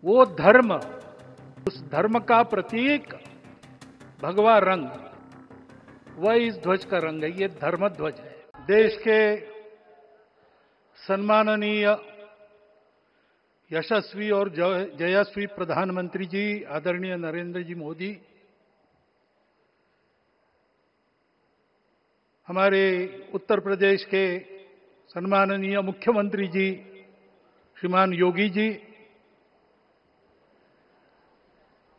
वो धर्म, उस धर्म का प्रतीक भगवा रंग, वह इस ध्वज का रंग है। ये धर्म ध्वज है। देश के सम्माननीय, यशस्वी और जयस्वी प्रधानमंत्री जी आदरणीय नरेंद्र जी मोदी, हमारे उत्तर प्रदेश के सम्माननीय मुख्यमंत्री जी श्रीमान योगी जी,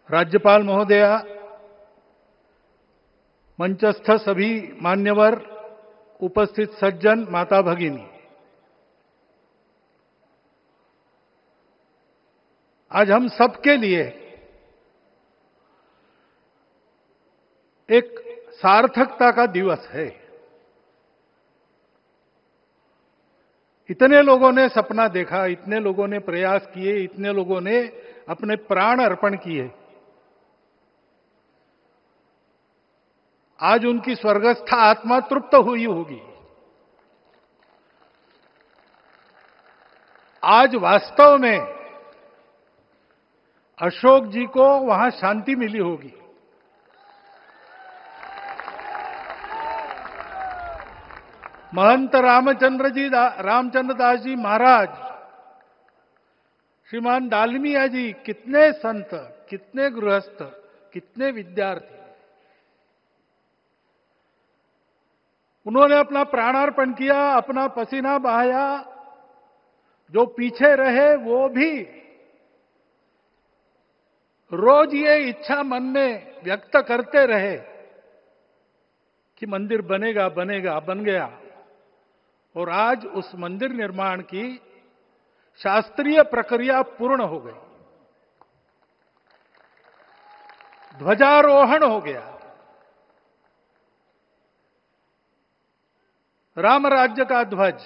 राज्यपाल महोदया, मंचस्थ सभी मान्यवर, उपस्थित सज्जन, माता भगिनी, आज हम सबके लिए एक सार्थकता का दिवस है। इतने लोगों ने सपना देखा, इतने लोगों ने प्रयास किए, इतने लोगों ने अपने प्राण अर्पण किए। आज उनकी स्वर्गस्थ आत्मा तृप्त हुई होगी। आज वास्तव में अशोक जी को वहां शांति मिली होगी। महंत रामचंद्र दास जी महाराज, श्रीमान डालमिया जी, कितने संत, कितने गृहस्थ, कितने विद्यार्थी, उन्होंने अपना प्राणार्पण किया, अपना पसीना बहाया। जो पीछे रहे वो भी रोज ये इच्छा मन में व्यक्त करते रहे कि मंदिर बनेगा बनेगा, बन गया। और आज उस मंदिर निर्माण की शास्त्रीय प्रक्रिया पूर्ण हो गई, ध्वजारोहण हो गया। राम राज्य का ध्वज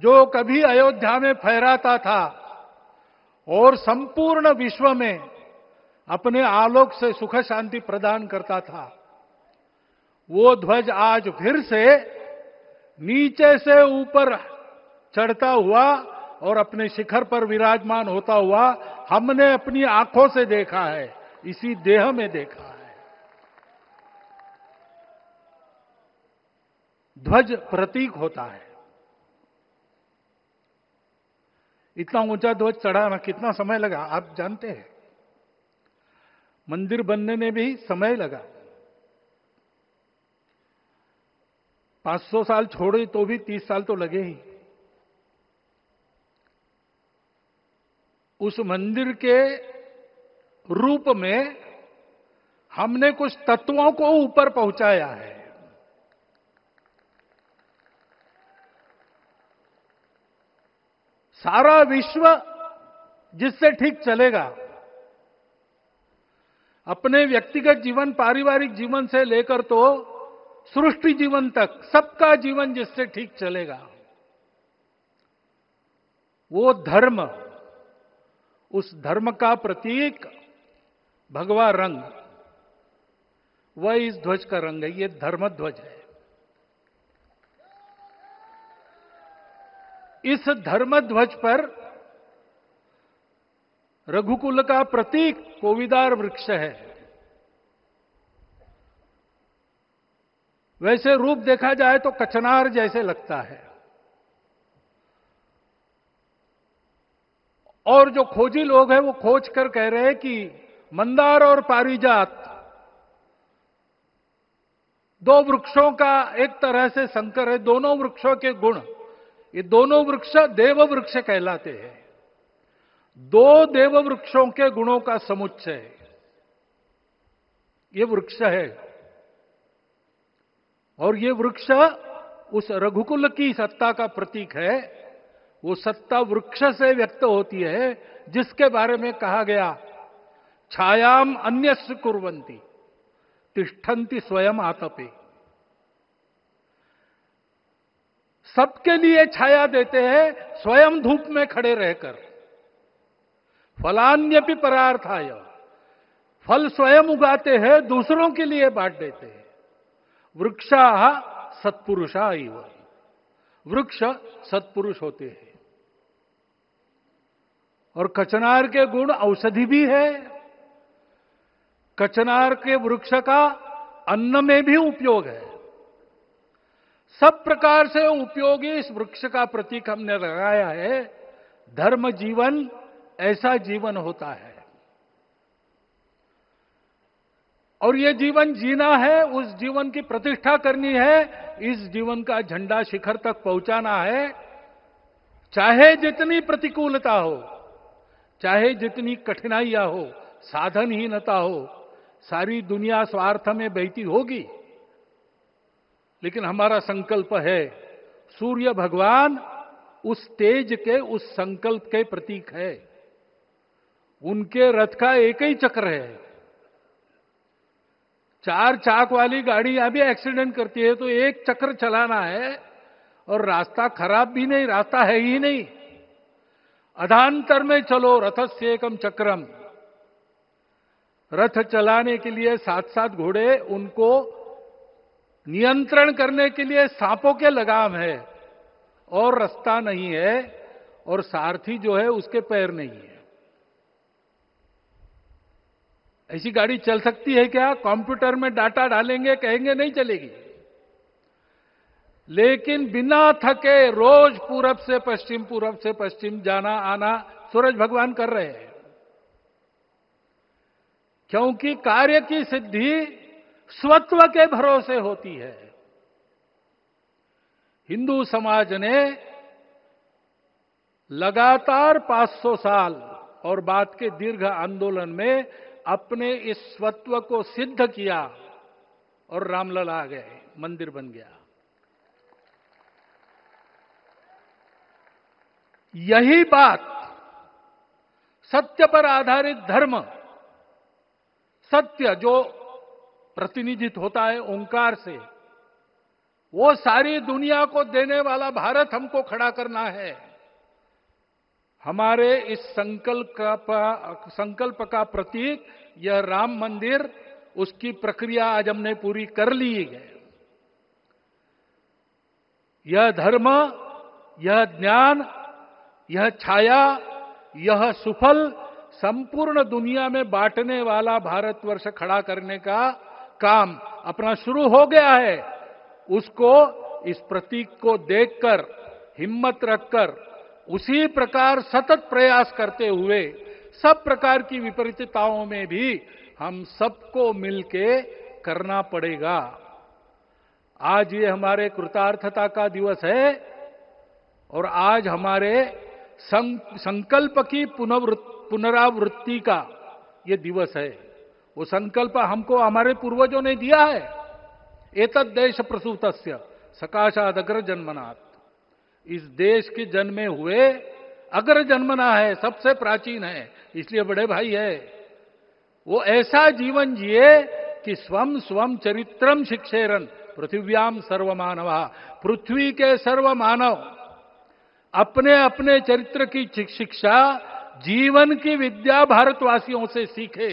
जो कभी अयोध्या में फहराता था और संपूर्ण विश्व में अपने आलोक से सुख शांति प्रदान करता था, वो ध्वज आज फिर से नीचे से ऊपर चढ़ता हुआ और अपने शिखर पर विराजमान होता हुआ हमने अपनी आंखों से देखा है, इसी देह में देखा है। ध्वज प्रतीक होता है। इतना ऊंचा ध्वज चढ़ाना कितना समय लगा आप जानते हैं? मंदिर बनने में भी समय लगा। 500 साल छोड़े तो भी 30 साल तो लगे ही। उस मंदिर के रूप में हमने कुछ तत्वों को ऊपर पहुंचाया है। सारा विश्व जिससे ठीक चलेगा, अपने व्यक्तिगत जीवन, पारिवारिक जीवन से लेकर तो सृष्टि जीवन तक, सबका जीवन जिससे ठीक चलेगा, वो धर्म, उस धर्म का प्रतीक भगवा रंग, वह इस ध्वज का रंग है। ये धर्म ध्वज है। इस धर्म ध्वज पर रघुकुल का प्रतीक कोविदार वृक्ष है। वैसे रूप देखा जाए तो कचनार जैसे लगता है। और जो खोजी लोग हैं वो खोज कर कह रहे हैं कि मंदार और पारिजात दो वृक्षों का एक तरह से संकर है। दोनों वृक्षों के गुण, ये दोनों वृक्ष देव वृक्ष कहलाते हैं। दो देव वृक्षों के गुणों का समुच्चय ये वृक्ष है। और ये वृक्ष उस रघुकुल की सत्ता का प्रतीक है। वो सत्ता वृक्ष से व्यक्त होती है, जिसके बारे में कहा गया, छायाम अन्यस्य कुर्वन्ति तिष्ठन्ति स्वयं आतपे। सबके लिए छाया देते हैं, स्वयं धूप में खड़े रहकर। फलान्यपि परार्थाय, फल स्वयं उगाते हैं, दूसरों के लिए बांट देते हैं। वृक्षा सत्पुरुषा इव, वृक्ष सत्पुरुष होते हैं। और कचनार के गुण औषधि भी है। कचनार के वृक्ष का अन्न में भी उपयोग है। सब प्रकार से उपयोगी इस वृक्ष का प्रतीक हमने लगाया है। धर्म जीवन ऐसा जीवन होता है, और ये जीवन जीना है, उस जीवन की प्रतिष्ठा करनी है, इस जीवन का झंडा शिखर तक पहुंचाना है। चाहे जितनी प्रतिकूलता हो, चाहे जितनी कठिनाइयां हो, साधनहीनता हो, सारी दुनिया स्वार्थ में बहती होगी, लेकिन हमारा संकल्प है। सूर्य भगवान उस तेज के, उस संकल्प के प्रतीक है। उनके रथ का एक ही चक्र है। 4 चाक वाली गाड़ियां भी एक्सीडेंट करती है तो एक चक्र चलाना है, और रास्ता खराब भी नहीं, रास्ता है ही नहीं। अधांतर में चलो रथस्य एकम चक्रम। रथ चलाने के लिए 7-7 घोड़े, उनको नियंत्रण करने के लिए सांपों के लगाम है, और रास्ता नहीं है, और सारथी जो है उसके पैर नहीं है। ऐसी गाड़ी चल सकती है क्या? कंप्यूटर में डाटा डालेंगे, कहेंगे नहीं चलेगी। लेकिन बिना थके रोज पूरब से पश्चिम, पूरब से पश्चिम जाना आना सूरज भगवान कर रहे हैं। क्योंकि कार्य की सिद्धि स्वत्व के भरोसे होती है। हिंदू समाज ने लगातार 500 साल और बाद के दीर्घ आंदोलन में अपने इस स्वत्व को सिद्ध किया, और रामलला आ गए, मंदिर बन गया। यही बात सत्य पर आधारित धर्म, सत्य जो प्रतिनिधित्व होता है ओंकार से, वो सारी दुनिया को देने वाला भारत हमको खड़ा करना है। हमारे इस संकल्प का प्रतीक यह राम मंदिर, उसकी प्रक्रिया आज हमने पूरी कर ली है। यह धर्म, यह ज्ञान, यह छाया, यह सुफल संपूर्ण दुनिया में बांटने वाला भारतवर्ष खड़ा करने का काम अपना शुरू हो गया है। उसको, इस प्रतीक को देखकर, हिम्मत रखकर, उसी प्रकार सतत प्रयास करते हुए सब प्रकार की विपरीतताओं में भी हम सबको मिलके करना पड़ेगा। आज ये हमारे कृतार्थता का दिवस है, और आज हमारे संकल्प की पुनरावृत्ति का ये दिवस है। वो संकल्प हमको हमारे पूर्वजों ने दिया है। एतद् देश प्रसूतस्य सकाशाद अग्र जन्मनात्। इस देश के जन्मे हुए अग्र जन्मना है, सबसे प्राचीन है, इसलिए बड़े भाई है। वो ऐसा जीवन जिए कि स्वम स्वम चरित्रम शिक्षेरन पृथिव्याम सर्वमानवा। पृथ्वी के सर्व मानव अपने अपने चरित्र की शिक्षा, जीवन की विद्या भारतवासियों से सीखे।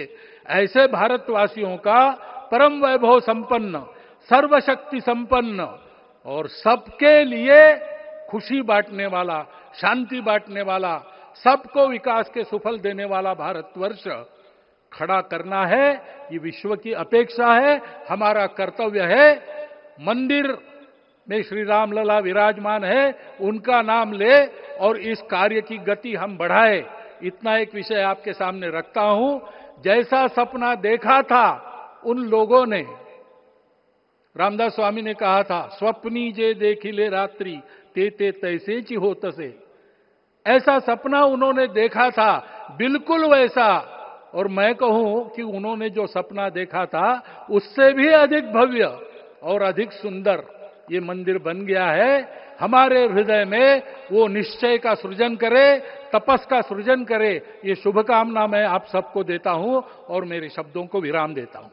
ऐसे भारतवासियों का परम वैभव संपन्न, सर्वशक्ति संपन्न और सबके लिए खुशी बांटने वाला, शांति बांटने वाला, सबको विकास के सुफल देने वाला भारतवर्ष खड़ा करना है। ये विश्व की अपेक्षा है, हमारा कर्तव्य है। मंदिर में श्री रामलला विराजमान है, उनका नाम ले और इस कार्य की गति हम बढ़ाए। इतना एक विषय आपके सामने रखता हूं। जैसा सपना देखा था उन लोगों ने, रामदास स्वामी ने कहा था, स्वप्नी जे देखिले रात्रि ते ते तैसे ची हो तसे। ऐसा सपना उन्होंने देखा था, बिल्कुल वैसा। और मैं कहूं कि उन्होंने जो सपना देखा था उससे भी अधिक भव्य और अधिक सुंदर ये मंदिर बन गया है। हमारे हृदय में वो निश्चय का सृजन करे, तपस का सृजन करे। ये शुभकामना मैं आप सबको देता हूं और मेरे शब्दों को विराम देता हूं।